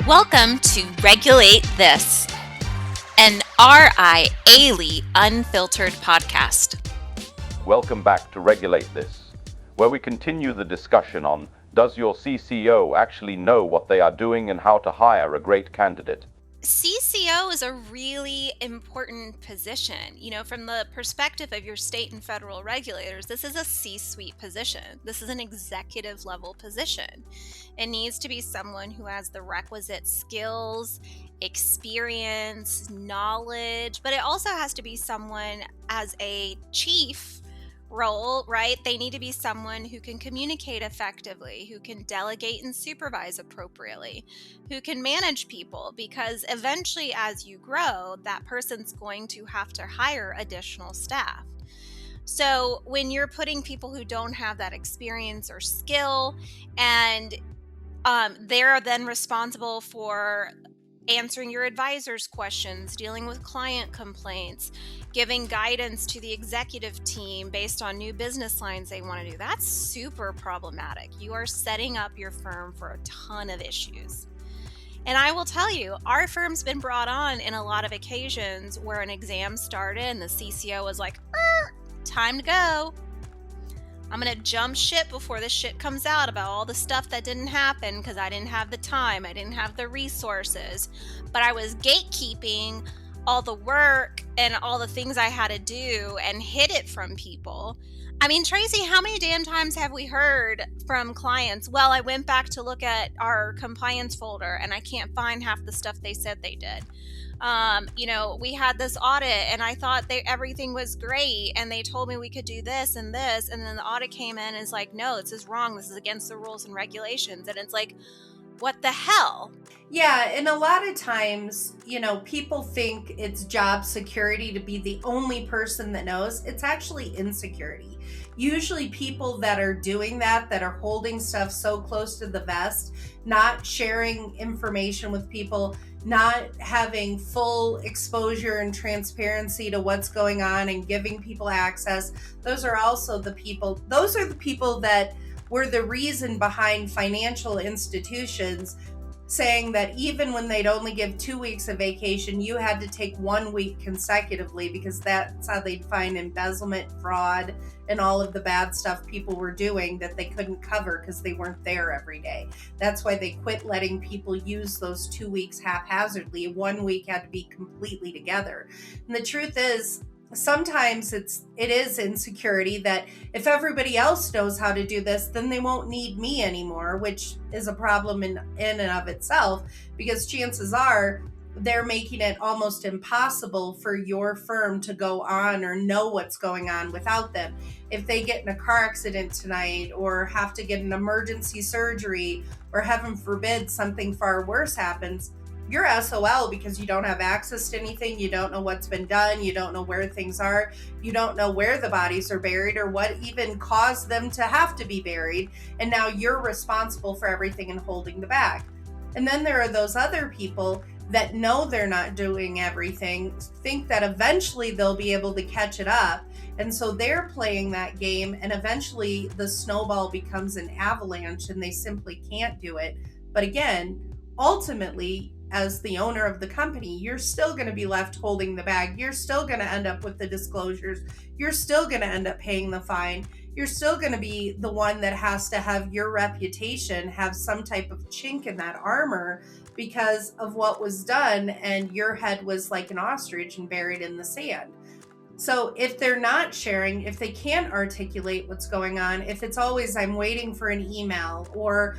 Welcome to Regulate This, an RIAly unfiltered podcast. Welcome back to Regulate This, where we continue the discussion on does your CCO actually know what they are doing and how to hire a great candidate? CCO is a really important position. From the perspective of your state and federal regulators, this is a C-suite position. This is an executive level position. It needs to be someone who has the requisite skills, experience, knowledge, but it also has to be someone as a chief role, right? They need to be someone who can communicate effectively, who can delegate and supervise appropriately, who can manage people, because eventually as you grow, that person's going to have to hire additional staff. So when you're putting people who don't have that experience or skill, and they're then responsible for answering your advisors' questions, dealing with client complaints, giving guidance to the executive team based on new business lines they want to do. That's super problematic. You are setting up your firm for a ton of issues. And I will tell you, our firm's been brought on in a lot of occasions where an exam started and the CCO was like, time to go. I'm going to jump ship before the shit comes out about all the stuff that didn't happen because I didn't have the time, I didn't have the resources, but I was gatekeeping all the work and all the things I had to do and hid it from people. I mean, Tracie, how many damn times have we heard from clients, well, I went back to look at our compliance folder and I can't find half the stuff they said they did. We had this audit and I thought everything was great and they told me we could do this, and then the audit came in and is like, no, this is wrong. This is against the rules and regulations. And it's like, what the hell? Yeah, and a lot of times, people think it's job security to be the only person that knows. It's actually insecurity. Usually people that are doing that are holding stuff so close to the vest, not sharing information with people, not having full exposure and transparency to what's going on and giving people access. Those are the people that were the reason behind financial institutions saying that even when they'd only give 2 weeks of vacation, you had to take 1 week consecutively, because that's how they'd find embezzlement, fraud, and all of the bad stuff people were doing that they couldn't cover because they weren't there every day. That's why they quit letting people use those 2 weeks haphazardly. 1 week had to be completely together. And the truth is, sometimes it is insecurity that if everybody else knows how to do this, then they won't need me anymore, which is a problem in and of itself, because chances are they're making it almost impossible for your firm to go on or know what's going on without them. If they get in a car accident tonight or have to get an emergency surgery, or heaven forbid something far worse happens, you're SOL because you don't have access to anything. You don't know what's been done. You don't know where things are. You don't know where the bodies are buried or what even caused them to have to be buried. And now you're responsible for everything and holding the bag. And then there are those other people that know they're not doing everything, think that eventually they'll be able to catch it up. And so they're playing that game, and eventually the snowball becomes an avalanche and they simply can't do it. But again, ultimately, as the owner of the company, you're still going to be left holding the bag. You're still going to end up with the disclosures. You're still going to end up paying the fine. You're still going to be the one that has to have your reputation have some type of chink in that armor because of what was done, and your head was like an ostrich and buried in the sand. So if they're not sharing, if they can't articulate what's going on, if it's always I'm waiting for an email, or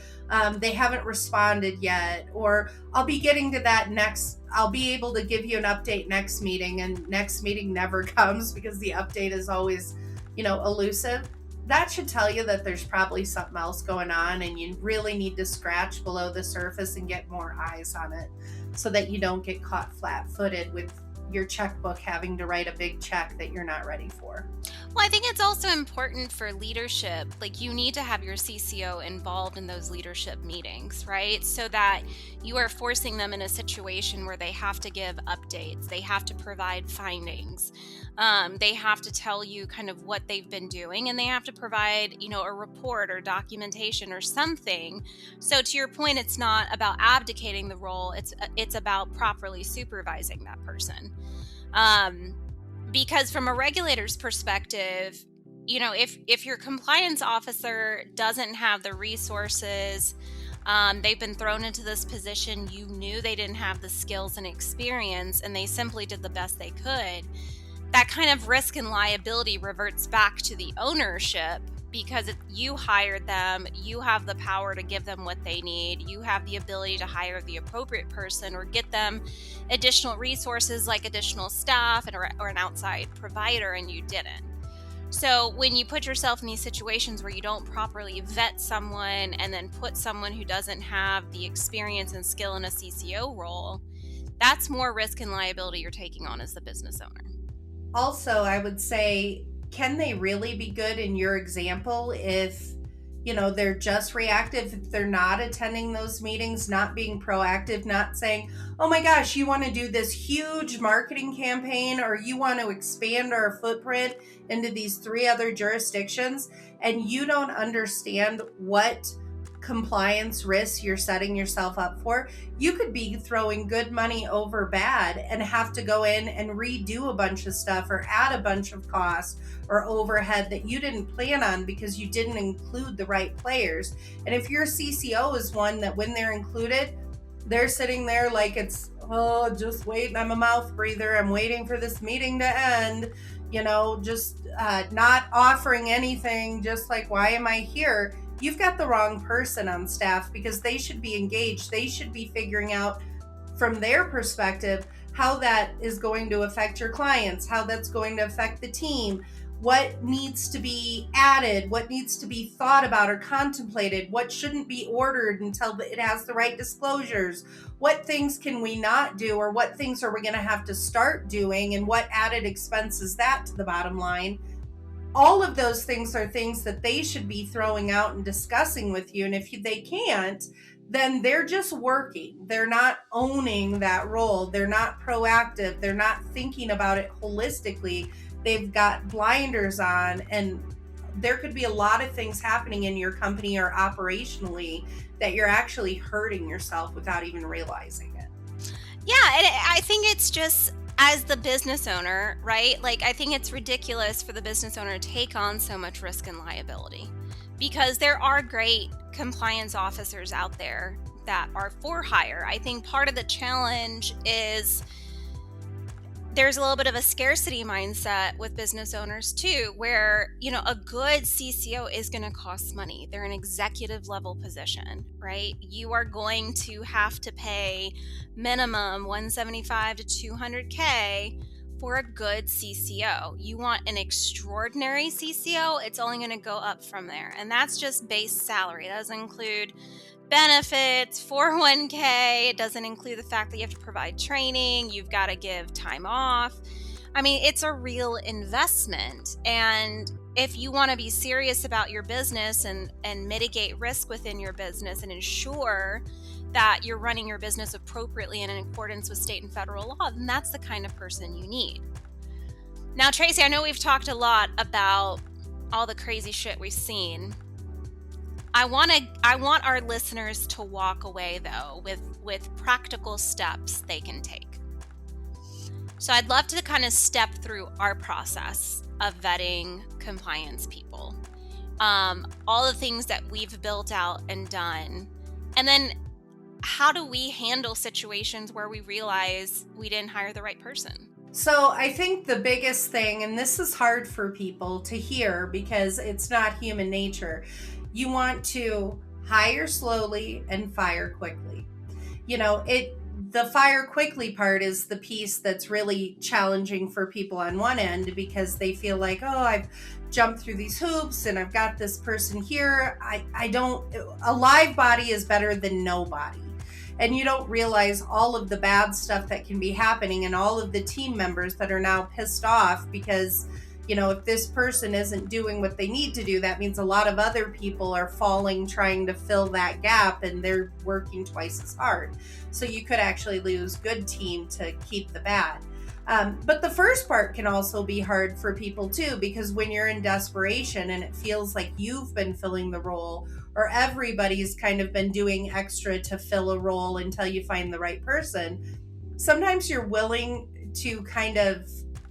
they haven't responded yet, or I'll be getting to that next, I'll be able to give you an update next meeting, and next meeting never comes because the update is always, elusive. That should tell you that there's probably something else going on, and you really need to scratch below the surface and get more eyes on it so that you don't get caught flat-footed with your checkbook having to write a big check that you're not ready for. Well, I think it's also important for leadership. Like, you need to have your CCO involved in those leadership meetings, right? So that you are forcing them in a situation where they have to give updates, they have to provide findings, they have to tell you kind of what they've been doing, and they have to provide, a report or documentation or something. So to your point, it's not about abdicating the role; it's about properly supervising that person. Because from a regulator's perspective, if your compliance officer doesn't have the resources, they've been thrown into this position, you knew they didn't have the skills and experience, and they simply did the best they could, that kind of risk and liability reverts back to the ownership, because you hired them, you have the power to give them what they need, you have the ability to hire the appropriate person or get them additional resources like additional staff or an outside provider, and you didn't. So when you put yourself in these situations where you don't properly vet someone and then put someone who doesn't have the experience and skill in a CCO role, that's more risk and liability you're taking on as the business owner. Also, I would say, can they really be good in your example if, they're just reactive, if they're not attending those meetings, not being proactive, not saying, oh my gosh, you want to do this huge marketing campaign, or you want to expand our footprint into these 3 other jurisdictions, and you don't understand what compliance risks you're setting yourself up for. You could be throwing good money over bad and have to go in and redo a bunch of stuff or add a bunch of costs or overhead that you didn't plan on because you didn't include the right players. And if your CCO is one that when they're included, they're sitting there like it's, just waiting, I'm a mouth breather, I'm waiting for this meeting to end, just not offering anything, just like, why am I here? You've got the wrong person on staff, because they should be engaged. They should be figuring out from their perspective how that is going to affect your clients, how that's going to affect the team, what needs to be added, what needs to be thought about or contemplated, what shouldn't be ordered until it has the right disclosures, what things can we not do, or what things are we going to have to start doing, and what added expense is that to the bottom line. All of those things are things that they should be throwing out and discussing with you. And if they can't, then they're just working. They're not owning that role. They're not proactive. They're not thinking about it holistically. They've got blinders on, and there could be a lot of things happening in your company or operationally that you're actually hurting yourself without even realizing it. Yeah, and I think it's just, as the business owner, right? Like, I think it's ridiculous for the business owner to take on so much risk and liability, because there are great compliance officers out there that are for hire. I think part of the challenge is there's a little bit of a scarcity mindset with business owners too, where, a good CCO is going to cost money. They're an executive level position, right? You are going to have to pay minimum $175 to $200K for a good CCO. You want an extraordinary CCO, it's only going to go up from there. And that's just base salary. That doesn't include benefits, 401k. It doesn't include the fact that you have to provide training. You've got to give time off. I mean, it's a real investment. And if you want to be serious about your business and mitigate risk within your business and ensure that you're running your business appropriately and in accordance with state and federal law, then that's the kind of person you need. Now, Tracie, I know we've talked a lot about all the crazy shit we've seen. I want our listeners to walk away, though, with practical steps they can take. So I'd love to kind of step through our process of vetting compliance people, all the things that we've built out and done, and then how do we handle situations where we realize we didn't hire the right person? So I think the biggest thing, and this is hard for people to hear because it's not human nature, you want to hire slowly and fire quickly. The fire quickly part is the piece that's really challenging for people on one end, because they feel like, I've jumped through these hoops and I've got this person here. A live body is better than no body. and you don't realize all of the bad stuff that can be happening and all of the team members that are now pissed off because, if this person isn't doing what they need to do, that means a lot of other people are falling trying to fill that gap and they're working twice as hard. So you could actually lose good team to keep the bad. But the first part can also be hard for people too, because when you're in desperation and it feels like you've been filling the role or everybody's kind of been doing extra to fill a role until you find the right person, sometimes you're willing to kind of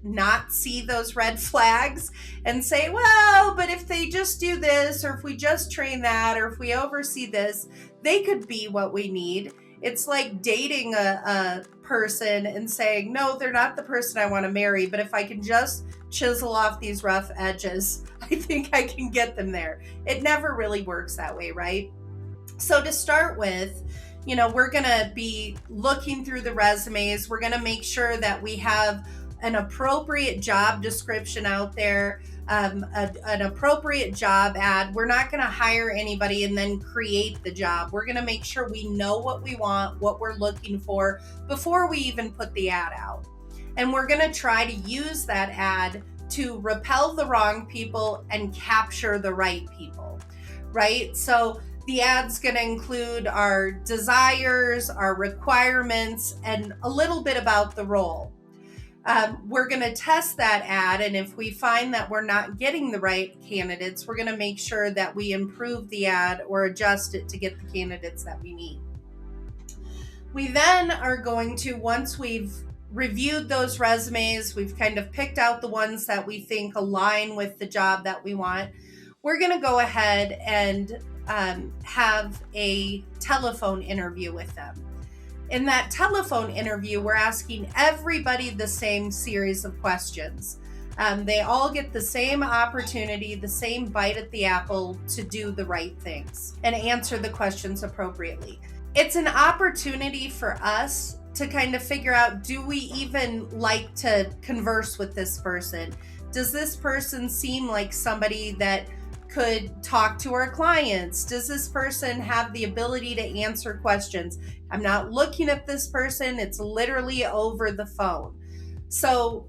not see those red flags and say, well, but if they just do this, or if we just train that, or if we oversee this, they could be what we need. It's like dating a person and saying, no, they're not the person I want to marry, but if I can just chisel off these rough edges, I think I can get them there. It never really works that way, right? So to start with, we're going to be looking through the resumes. We're going to make sure that we have an appropriate job description out there, an appropriate job ad. We're not going to hire anybody and then create the job. We're going to make sure we know what we want, what we're looking for before we even put the ad out. And we're going to try to use that ad to repel the wrong people and capture the right people, right? So the ad's going to include our desires, our requirements, and a little bit about the role. We're going to test that ad, and if we find that we're not getting the right candidates, we're going to make sure that we improve the ad or adjust it to get the candidates that we need. We then are going to, once we've reviewed those resumes, we've kind of picked out the ones that we think align with the job that we want, we're going to go ahead and have a telephone interview with them. In that telephone interview, we're asking everybody the same series of questions. They all get the same opportunity, the same bite at the apple to do the right things and answer the questions appropriately. It's an opportunity for us to kind of figure out, do we even like to converse with this person? Does this person seem like somebody that could talk to our clients? Does this person have the ability to answer questions? I'm not looking at this person, it's literally over the phone. So,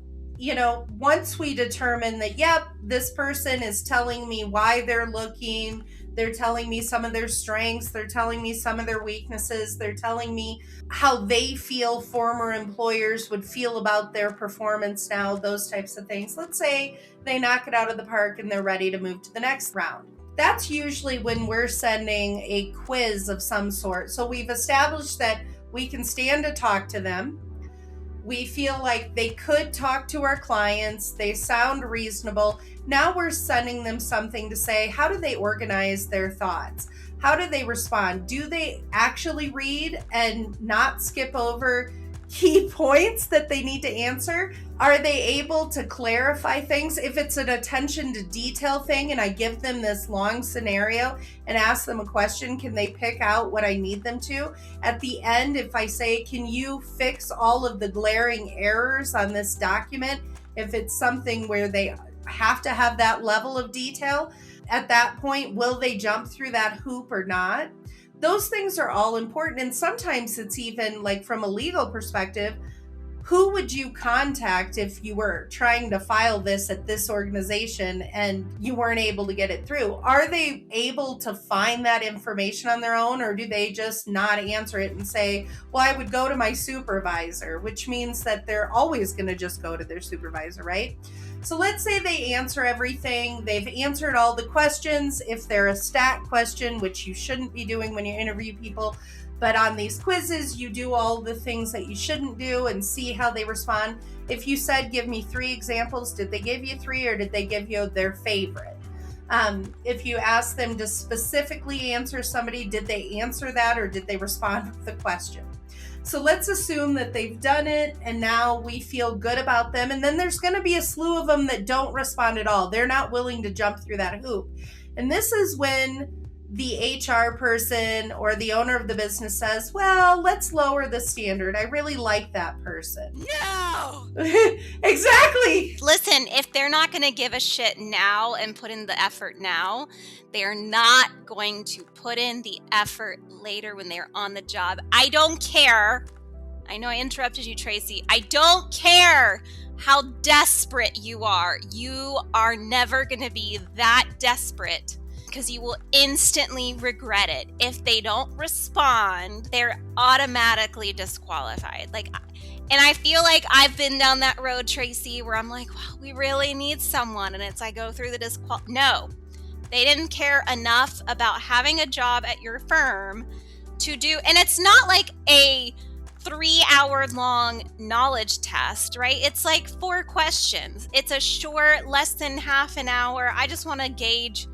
once we determine that, yep, this person is telling me why they're looking, they're telling me some of their strengths, they're telling me some of their weaknesses, they're telling me how they feel former employers would feel about their performance now, those types of things. Let's say they knock it out of the park and they're ready to move to the next round. That's usually when we're sending a quiz of some sort. So we've established that we can stand to talk to them. We feel like they could talk to our clients. They sound reasonable. Now we're sending them something to say, how do they organize their thoughts? How do they respond? Do they actually read and not skip over key points that they need to answer? Are they able to clarify things? If it's an attention to detail thing and I give them this long scenario and ask them a question, can they pick out what I need them to? At the end, if I say, can you fix all of the glaring errors on this document? If it's something where they have to have that level of detail, at that point, will they jump through that hoop or not? Those things are all important. And sometimes it's even like from a legal perspective, who would you contact if you were trying to file this at this organization and you weren't able to get it through? Are they able to find that information on their own, or do they just not answer it and say, well, I would go to my supervisor, which means that they're always going to just go to their supervisor, right? So let's say they answer everything. They've answered all the questions. If they're a stat question, which you shouldn't be doing when you interview people, but on these quizzes, you do all the things that you shouldn't do and see how they respond. If you said, give me 3 examples, did they give you 3 or did they give you their favorite? If you ask them to specifically answer somebody, did they answer that or did they respond with the question? So let's assume that they've done it and now we feel good about them. And then there's going to be a slew of them that don't respond at all. They're not willing to jump through that hoop. And this is when the HR person or the owner of the business says, well, let's lower the standard. I really like that person. No! Exactly. Listen, if they're not going to give a shit now and put in the effort now, they're not going to put in the effort later when they're on the job. I don't care. I know I interrupted you, Tracie. I don't care how desperate you are. You are never going to be that desperate, because you will instantly regret it. If they don't respond, they're automatically disqualified. And I feel like I've been down that road, Tracie, where I'm like, well, we really need someone. And it's I go through the No, they didn't care enough about having a job at your firm to do. And it's not like a 3-hour-long knowledge test, right? It's like 4 questions. It's a short, less than half an hour. I just want to gauge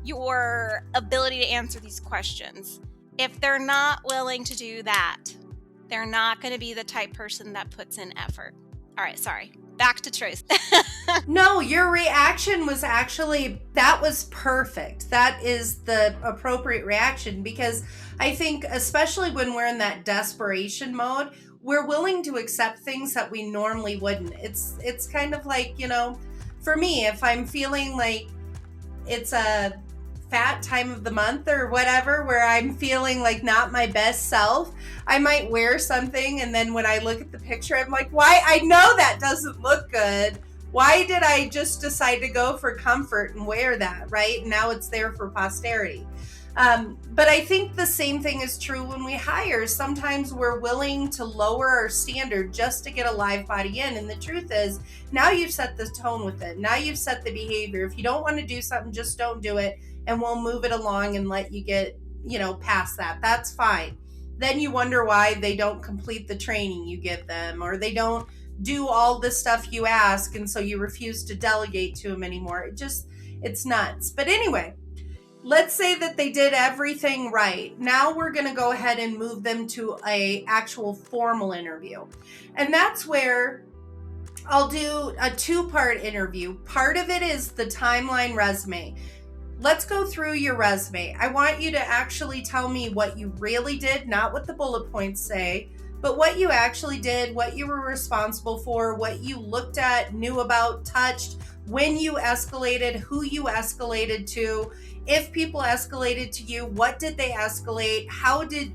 your ability to answer these questions. If they're not willing to do that, they're not going to be the type person that puts in effort. All right, sorry. Back to Tracie. No, your reaction was that was perfect. That is the appropriate reaction, because I think especially when we're in that desperation mode, we're willing to accept things that we normally wouldn't. It's kind of like, for me, if I'm feeling like it's a fat time of the month or whatever, where I'm feeling like not my best self, I might wear something, and then when I look at the picture, I'm like, why? I know that doesn't look good. Why did I just decide to go for comfort and wear that, right? Now it's there for posterity. But I think the same thing is true when we hire. Sometimes we're willing to lower our standard just to get a live body in. And the truth is, now you've set the tone with it. Now you've set the behavior. If you don't want to do something, just don't do it. And we'll move it along and let you get, past that. That's fine. Then you wonder why they don't complete the training you give them, or they don't do all the stuff you ask. And so you refuse to delegate to them anymore. It's nuts. But anyway, let's say that they did everything right. Now we're going to go ahead and move them to a actual formal interview. And that's where I'll do a 2-part interview. Part of it is the timeline resume. Let's go through your resume. I want you to actually tell me what you really did, not what the bullet points say, but what you actually did, what you were responsible for, what you looked at, knew about, touched, when you escalated, who you escalated to. If people escalated to you, what did they escalate?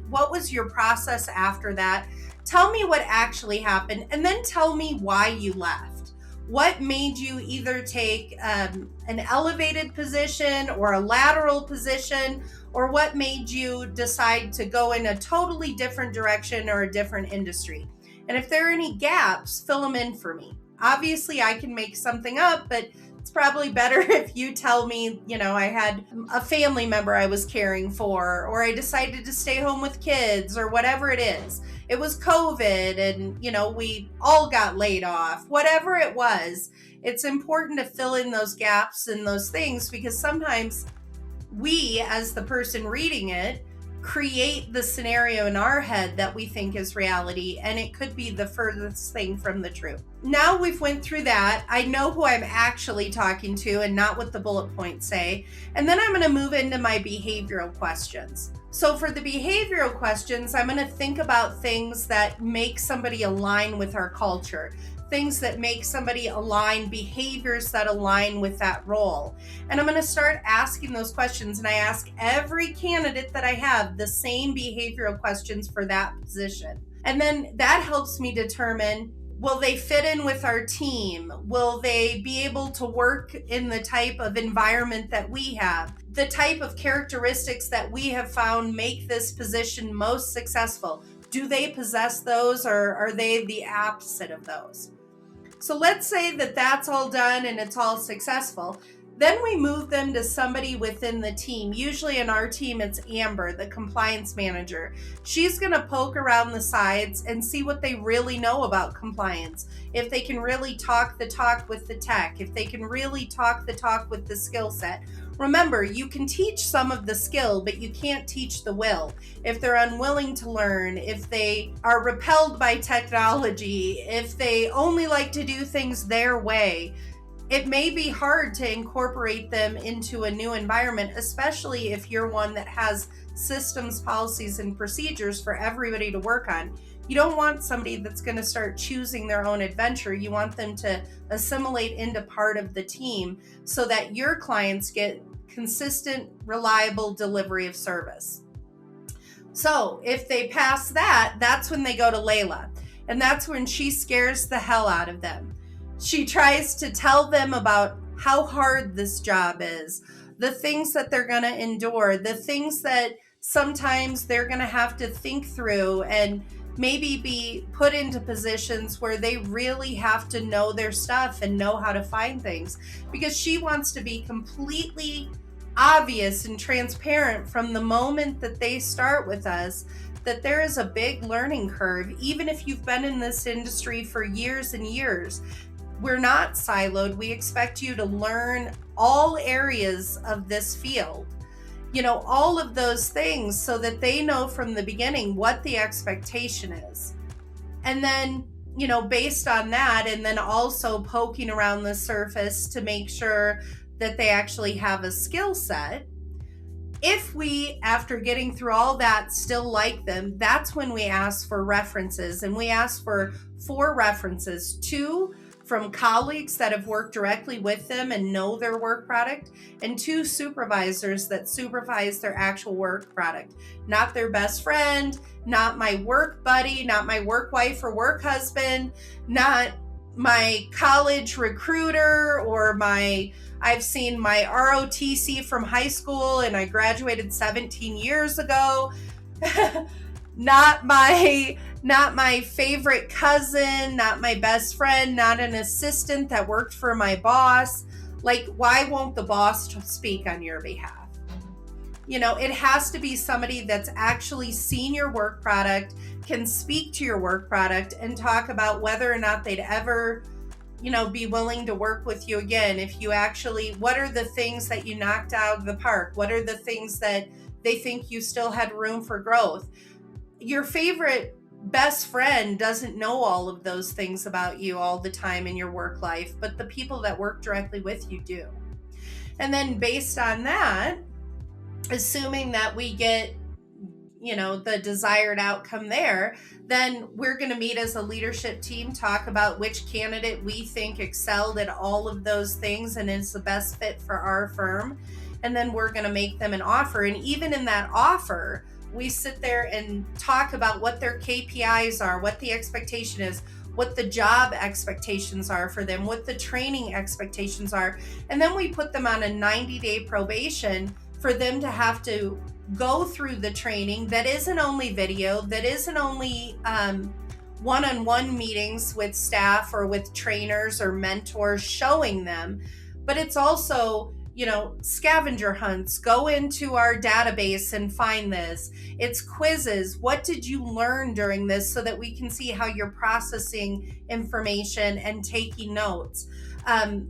What was your process after that? Tell me what actually happened, and then tell me why you left. What made you either take an elevated position or a lateral position, or what made you decide to go in a totally different direction or a different industry? And if there are any gaps, fill them in for me. Obviously, I can make something up, but it's probably better if you tell me, I had a family member I was caring for, or I decided to stay home with kids, or whatever it is. It was COVID and, we all got laid off. Whatever it was, it's important to fill in those gaps and those things, because sometimes we, as the person reading it, create the scenario in our head that we think is reality, and it could be the furthest thing from the truth. Now we've went through that. I know who I'm actually talking to and not what the bullet points say. And then I'm going to move into my behavioral questions. So for the behavioral questions, I'm going to think about things that make somebody align with our culture, things that make somebody align, behaviors that align with that role. And I'm going to start asking those questions. And I ask every candidate that I have the same behavioral questions for that position. And then that helps me determine, will they fit in with our team? Will they be able to work in the type of environment that we have? The type of characteristics that we have found make this position most successful. Do they possess those, or are they the opposite of those? So let's say that that's all done and it's all successful. Then we move them to somebody within the team. Usually in our team, it's Amber, the compliance manager. She's going to poke around the sides and see what they really know about compliance. If they can really talk the talk with the tech, if they can really talk the talk with the skill set. Remember, you can teach some of the skill, but you can't teach the will. If they're unwilling to learn, if they are repelled by technology, if they only like to do things their way, it may be hard to incorporate them into a new environment, especially if you're one that has systems, policies, and procedures for everybody to work on. You don't want somebody that's going to start choosing their own adventure. You want them to assimilate into part of the team so that your clients get consistent, reliable delivery of service. So if they pass that, that's when they go to Leila. And that's when she scares the hell out of them. She tries to tell them about how hard this job is, the things that they're going to endure, the things that sometimes they're going to have to think through and maybe be put into positions where they really have to know their stuff and know how to find things, because she wants to be completely obvious and transparent from the moment that they start with us that there is a big learning curve. Even if you've been in this industry for years and years, we're not siloed. We expect you to learn all areas of this field, all of those things, so that they know from the beginning what the expectation is. And then, based on that, and then also poking around the surface to make sure that they actually have a skill set. If we, after getting through all that, still like them, that's when we ask for references. And we ask for 4 references, 2 from colleagues that have worked directly with them and know their work product, and 2 supervisors that supervise their actual work product. Not their best friend, not my work buddy, not my work wife or work husband, not my college recruiter, or I've seen my ROTC from high school and I graduated 17 years ago. Not my favorite cousin, not my best friend, not an assistant that worked for my boss. Like, why won't the boss speak on your behalf? It has to be somebody that's actually seen your work product, can speak to your work product, and talk about whether or not they'd ever, be willing to work with you again. If you actually, what are the things that you knocked out of the park? What are the things that they think you still had room for growth? Your favorite best friend doesn't know all of those things about you all the time in your work life, but the people that work directly with you do. And then based on that, assuming that we get, the desired outcome there, then we're going to meet as a leadership team, talk about which candidate we think excelled at all of those things and is the best fit for our firm. And then we're going to make them an offer. And even in that offer, we sit there and talk about what their KPIs are, what the expectation is, what the job expectations are for them, what the training expectations are. And then we put them on a 90-day probation for them to have to go through the training that isn't only video, that isn't only one-on-one meetings with staff or with trainers or mentors showing them, but it's also scavenger hunts. Go into our database and find this. It's quizzes. What did you learn during this, so that we can see how you're processing information and taking notes.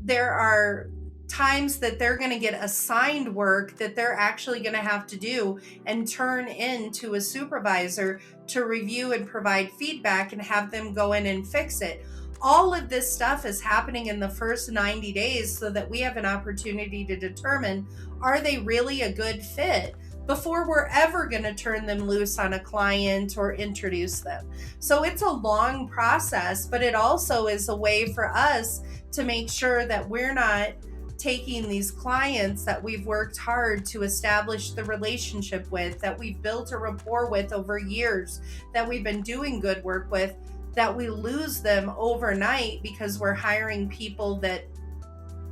There are times that they're going to get assigned work that they're actually going to have to do and turn into a supervisor to review and provide feedback and have them go in and fix it. All of this stuff is happening in the first 90 days so that we have an opportunity to determine, are they really a good fit, before we're ever going to turn them loose on a client or introduce them. So it's a long process, but it also is a way for us to make sure that we're not taking these clients that we've worked hard to establish the relationship with, that we've built a rapport with over years, that we've been doing good work with, that we lose them overnight because we're hiring people that,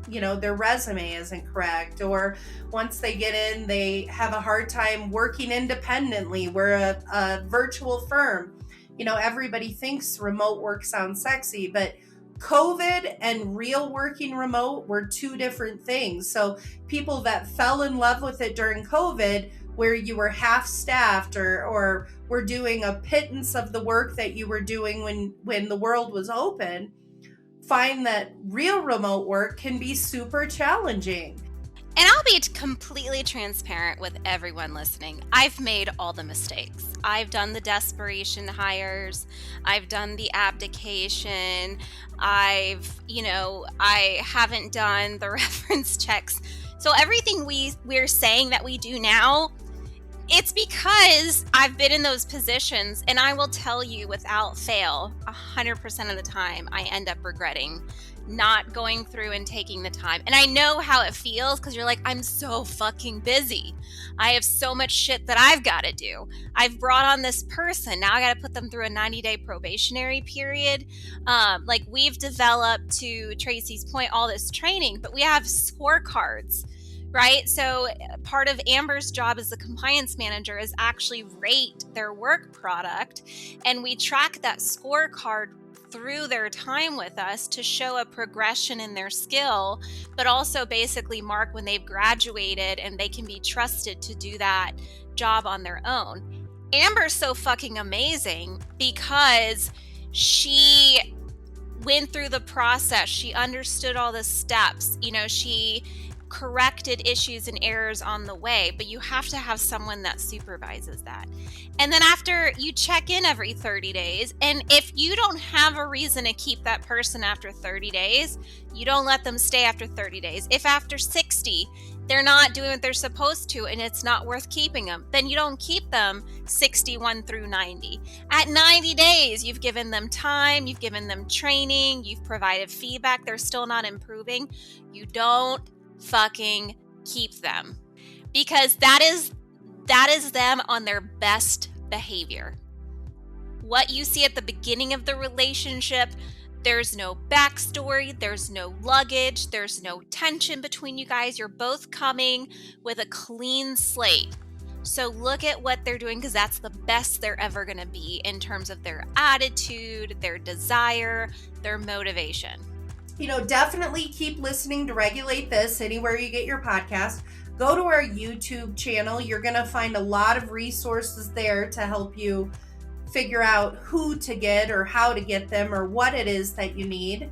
their resume isn't correct, or once they get in, they have a hard time working independently. We're a virtual firm. Everybody thinks remote work sounds sexy, but COVID and real working remote were 2 different things. So people that fell in love with it during COVID, where you were half staffed or were doing a pittance of the work that you were doing when the world was open, find that real remote work can be super challenging. And I'll be completely transparent with everyone listening. I've made all the mistakes. I've done the desperation hires. I've done the abdication. I haven't done the reference checks. So everything we're saying that we do now, it's because I've been in those positions, and I will tell you without fail, 100% of the time, I end up regretting not going through and taking the time. And I know how it feels because you're like, I'm so fucking busy. I have so much shit that I've got to do. I've brought on this person. Now I got to put them through a 90-day probationary period. We've developed, to Tracie's point, all this training, but we have scorecards. Right? So part of Amber's job as the compliance manager is actually rate their work product. And we track that scorecard through their time with us to show a progression in their skill, but also basically mark when they've graduated and they can be trusted to do that job on their own. Amber's so fucking amazing because she went through the process. She understood all the steps. She corrected issues and errors on the way, but you have to have someone that supervises that. And then after, you check in every 30 days, and if you don't have a reason to keep that person after 30 days, you don't let them stay after 30 days. If after 60 they're not doing what they're supposed to and it's not worth keeping them, then you don't keep them 61 through 90. At 90 days, you've given them time, you've given them training, you've provided feedback, they're still not improving. You don't fucking keep them, because that is them on their best behavior. What you see at the beginning of the relationship, there's no backstory, there's no luggage, there's no tension between you guys. You're both coming with a clean slate. So look at what they're doing, because that's the best they're ever going to be in terms of their attitude, their desire, their motivation. Definitely keep listening to Regulate This anywhere you get your podcast. Go to our YouTube channel. You're going to find a lot of resources there to help you figure out who to get or how to get them or what it is that you need.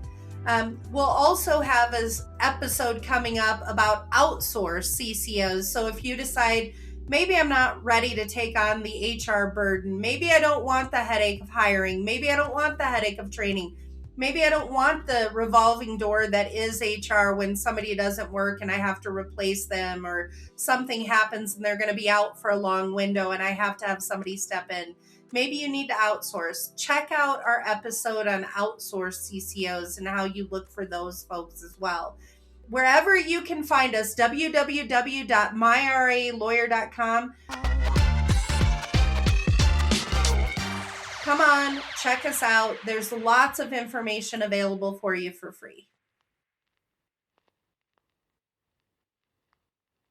We'll also have an episode coming up about outsourced CCOs. So if you decide, maybe I'm not ready to take on the HR burden, maybe I don't want the headache of hiring, maybe I don't want the headache of training, maybe I don't want the revolving door that is HR when somebody doesn't work and I have to replace them, or something happens and they're going to be out for a long window and I have to have somebody step in. Maybe you need to outsource. Check out our episode on outsourced CCOs and how you look for those folks as well. Wherever you can find us, www.myralawyer.com. Come on, check us out. There's lots of information available for you for free.